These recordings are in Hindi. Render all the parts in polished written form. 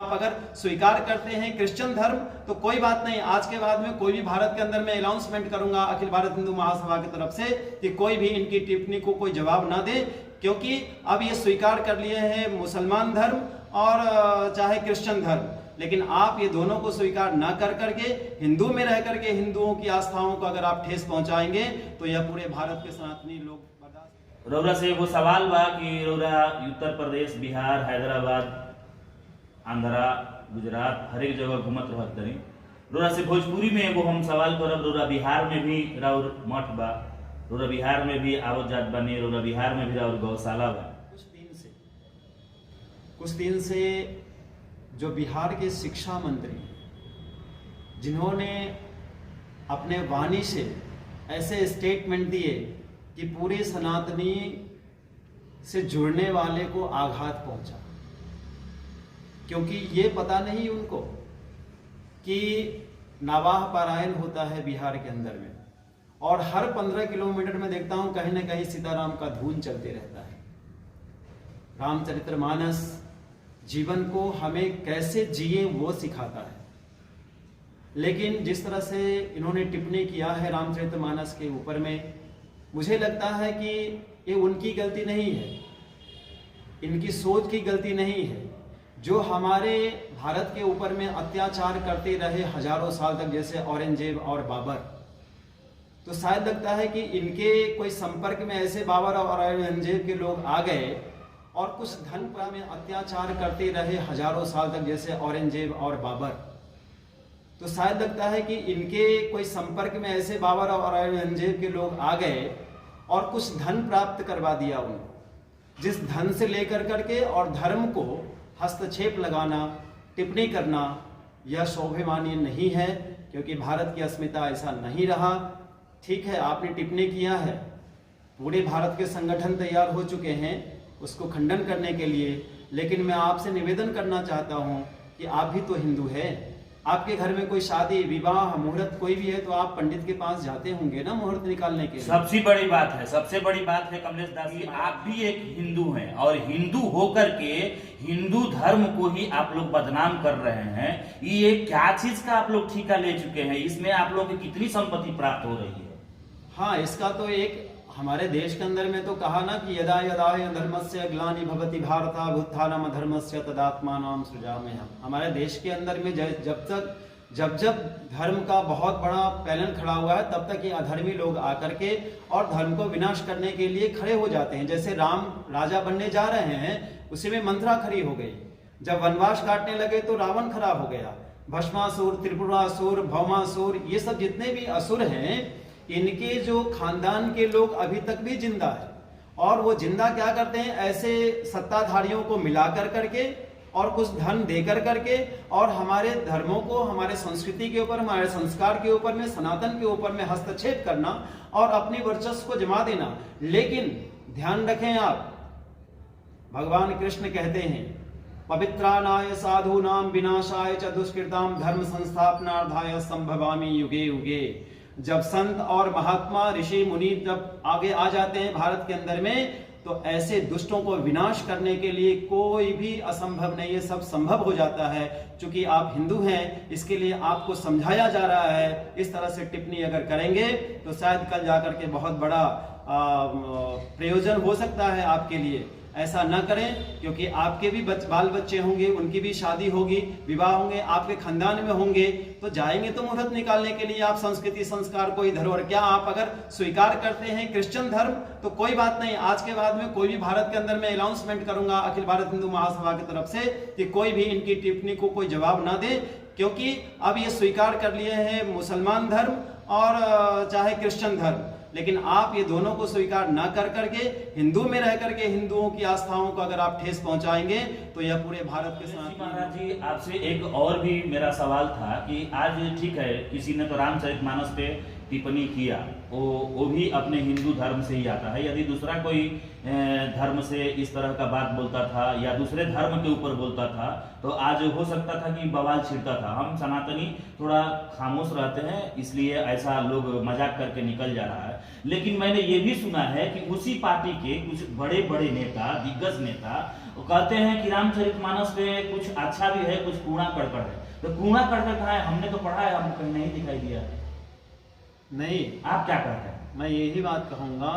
आप अगर स्वीकार करते हैं क्रिश्चियन धर्म तो कोई बात नहीं, आज के बाद में कोई भी भारत के अंदर मैं अनाउंसमेंट करूंगा अखिल भारत हिंदू महासभा की तरफ से कि कोई भी इनकी टिप्पणी को कोई जवाब ना दे, क्योंकि अब ये स्वीकार कर लिए हैं मुसलमान धर्म और चाहे क्रिश्चियन धर्म, लेकिन आप ये दोनों को स्वीकार ना कर करके हिंदू में रह करके हिंदुओं की आस्थाओं को अगर आप ठेस पहुंचाएंगे तो यह पूरे भारत के सनातनी लोग बर्दाश्त। रौरा से वो सवाल बा कि रौरा उत्तर प्रदेश, बिहार, हैदराबाद, आंध्रा, गुजरात हर एक जगह घूमत रहत तनी। रौरा से भोजपुरी में एगो हम सवाल करब, रौरा बिहार में भी राउर मठ बा, रौरा बिहार में भी आवत जात बानी, रौरा बिहार में भी राउर गौशाला बा। कुछ दिन से जो बिहार के शिक्षा मंत्री, जिन्होंने अपने वाणी से ऐसे स्टेटमेंट दिए कि पूरे सनातनी से जुड़ने वाले को आघात पहुंचा, क्योंकि ये पता नहीं उनको कि नवाह पारायण होता है बिहार के अंदर में, और हर 15 किलोमीटर में देखता हूं कहीं ना कहीं सीताराम का धून चलते रहता है। रामचरितमानस जीवन को हमें कैसे जिए वो सिखाता है, लेकिन जिस तरह से इन्होंने टिप्पणी किया है रामचरितमानस के ऊपर में, मुझे लगता है कि ये उनकी गलती नहीं है, इनकी सोच की गलती नहीं है। जो हमारे भारत के ऊपर में अत्याचार करते रहे हजारों साल तक, जैसे औरंगजेब और बाबर, तो शायद लगता है कि इनके कोई संपर्क में ऐसे बाबर और औरंगजेब के लोग आ गए और कुछ धन में अत्याचार करते रहे हजारों साल तक, जैसे औरंगजेब और बाबर, तो शायद लगता है कि इनके कोई संपर्क में ऐसे बाबर और औरंगजेब के लोग आ गए और कुछ धन प्राप्त करवा दिया उनको, जिस धन से लेकर करके और धर्म को हस्तक्षेप लगाना, टिप्पणी करना, यह शोभामान्य नहीं है, क्योंकि भारत की अस्मिता ऐसा नहीं रहा। ठीक है, आपने टिप्पणी किया है, पूरे भारत के संगठन तैयार हो चुके हैं उसको खंडन करने के लिए, लेकिन मैं आपसे निवेदन करना चाहता हूं कि आप भी तो हिंदू हैं। आपके घर में कोई शादी, विवाह, मुहूर्त कोई भी है तो आप पंडित के पास जाते होंगे ना मुहूर्त निकालने के लिए। सबसे बड़ी बात है, सबसे बड़ी बात है कमलेश दास जी, आप भी एक हिंदू हैं और हिंदू होकर के हिंदू धर्म को ही आप लोग बदनाम कर रहे हैं। ये क्या चीज का आप लोग ठेका ले चुके हैं? इसमें आप लोग की कितनी संपत्ति प्राप्त हो रही है? हाँ, इसका तो एक हमारे देश के अंदर में तो कहा ना कि यदा यदा धर्मस्य ग्लानि भवति भारत भुत्थानम अधर्मस्य तदात्मानं सृजाम्यहम्। हमारे देश के अंदर में जब धर्म का बहुत बड़ा पैनल खड़ा हुआ है, तब तक ये अधर्मी लोग आकर के और धर्म को विनाश करने के लिए खड़े हो जाते हैं। जैसे राम राजा बनने जा रहे हैं, उसी में मंथरा खड़ी हो गई। जब वनवास काटने लगे तो रावण खड़ा हो गया। भस्मासुर, त्रिपुरासुर, भौमासुर, ये सब जितने भी असुर हैं, इनके जो खानदान के लोग अभी तक भी जिंदा है, और वो जिंदा क्या करते हैं, ऐसे सत्ताधारियों को मिला कर करके और कुछ धन दे कर करके और हमारे धर्मों को, हमारे संस्कृति के ऊपर, हमारे संस्कार के ऊपर में, सनातन के ऊपर में हस्तक्षेप करना और अपनी वर्चस्व को जमा देना। लेकिन ध्यान रखें आप, भगवान कृष्ण कहते हैं, पवित्रानाय साधूनाम विनाशाय च दुष्कृताम धर्म संस्थापनार्थाय संभवामि युगे युगे। जब संत और महात्मा, ऋषि मुनि जब आगे आ जाते हैं भारत के अंदर में, तो ऐसे दुष्टों को विनाश करने के लिए कोई भी असंभव नहीं है, सब संभव हो जाता है। क्योंकि आप हिंदू हैं, इसके लिए आपको समझाया जा रहा है। इस तरह से टिप्पणी अगर करेंगे तो शायद कल जाकर के बहुत बड़ा प्रयोजन हो सकता है आपके लिए। ऐसा न करें, क्योंकि आपके भी बाल बच्चे होंगे, उनकी भी शादी होगी, विवाह होंगे, आपके खानदान में होंगे, तो जाएंगे तो मुहूर्त निकालने के लिए आप संस्कृति संस्कार को इधर। और क्या आप अगर स्वीकार करते हैं क्रिश्चियन धर्म तो कोई बात नहीं, आज के बाद में कोई भी भारत के अंदर में अनाउंसमेंट करूंगा अखिल भारत हिंदू महासभा की तरफ से कि कोई भी इनकी टिप्पणी को कोई जवाब ना दे, क्योंकि अब ये स्वीकार कर लिए हैं मुसलमान धर्म और चाहे क्रिश्चियन धर्म, लेकिन आप ये दोनों को स्वीकार ना कर करके हिंदू में रह करके हिंदुओं की आस्थाओं को अगर आप ठेस पहुंचाएंगे तो यह पूरे भारत के साथ। महाराज जी, आपसे एक और भी मेरा सवाल था कि आज ठीक है, किसी ने तो रामचरितमानस पे टिप्पणी किया, वो भी अपने हिंदू धर्म से ही आता है। यदि दूसरा कोई धर्म से इस तरह का बात बोलता था या दूसरे धर्म के ऊपर बोलता था तो आज हो सकता था कि बवाल छिड़ता था। हम सनातनी थोड़ा खामोश रहते हैं, इसलिए ऐसा लोग मजाक करके निकल जा रहा है। लेकिन मैंने ये भी सुना है कि उसी पार्टी के कुछ बड़े बड़े नेता, दिग्गज नेता वो कहते हैं कि रामचरितमानस पे कुछ अच्छा भी है, कुछ कूड़ा कड़कड़ है। तो कूड़ा कड़कड़ कहाँ है? हमने तो पढ़ा है, हमको कहीं नहीं दिखाई दिया। नहीं, आप क्या कहते हैं? मैं यही बात कहूँगा,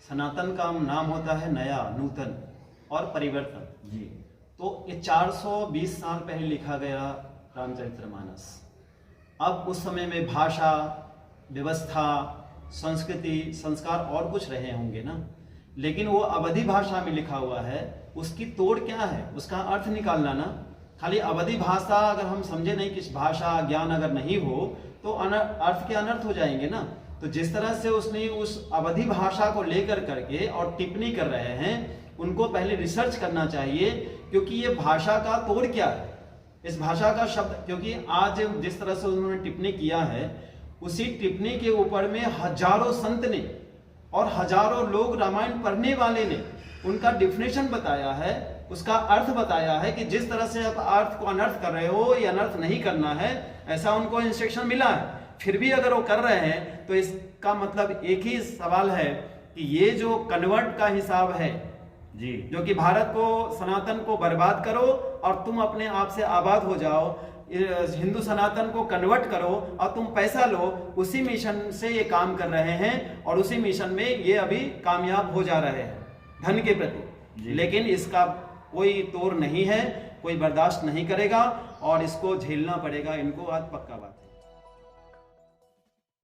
सनातन का नाम होता है नया, नूतन और परिवर्तन जी। तो ये 420 साल पहले लिखा गया रामचरितमानस। अब उस समय में भाषा, व्यवस्था, संस्कृति, संस्कार और कुछ रहे होंगे ना, लेकिन वो अवधी भाषा में लिखा हुआ है। उसकी तोड़ क्या है, उसका अर्थ निकालना ना। खाली अवधी भाषा अगर हम समझे नहीं, किस भाषा ज्ञान अगर नहीं हो तो अर्थ के अनर्थ हो जाएंगे ना। तो जिस तरह से उसने उस अवधी भाषा को लेकर करके और टिप्पणी कर रहे हैं, उनको पहले रिसर्च करना चाहिए, क्योंकि ये भाषा का तोड़ क्या है, इस भाषा का शब्द। क्योंकि आज जिस तरह से उन्होंने टिप्पणी किया है, उसी टिप्पणी के ऊपर में हजारों संत ने और हजारों लोग रामायण पढ़ने वाले ने उनका डिफिनेशन बताया है, उसका अर्थ बताया है कि जिस तरह से आप अर्थ को अनर्थ कर रहे हो, ये अनर्थ नहीं करना है, ऐसा उनको इंस्ट्रक्शन मिला है। फिर भी अगर वो कर रहे हैं तो इसका मतलब एक ही सवाल है कि ये जो कन्वर्ट का हिसाब है जी, जो कि भारत को, सनातन को बर्बाद करो और तुम अपने आप से आबाद हो जाओ, हिंदू सनातन को कन्वर्ट करो और तुम पैसा लो, उसी मिशन से ये काम कर रहे हैं और उसी मिशन में ये अभी कामयाब हो जा रहे हैं धन के प्रति। लेकिन इसका कोई तोड़ नहीं है, कोई बर्दाश्त नहीं करेगा और इसको झेलना पड़ेगा इनको, आज पक्का बात है।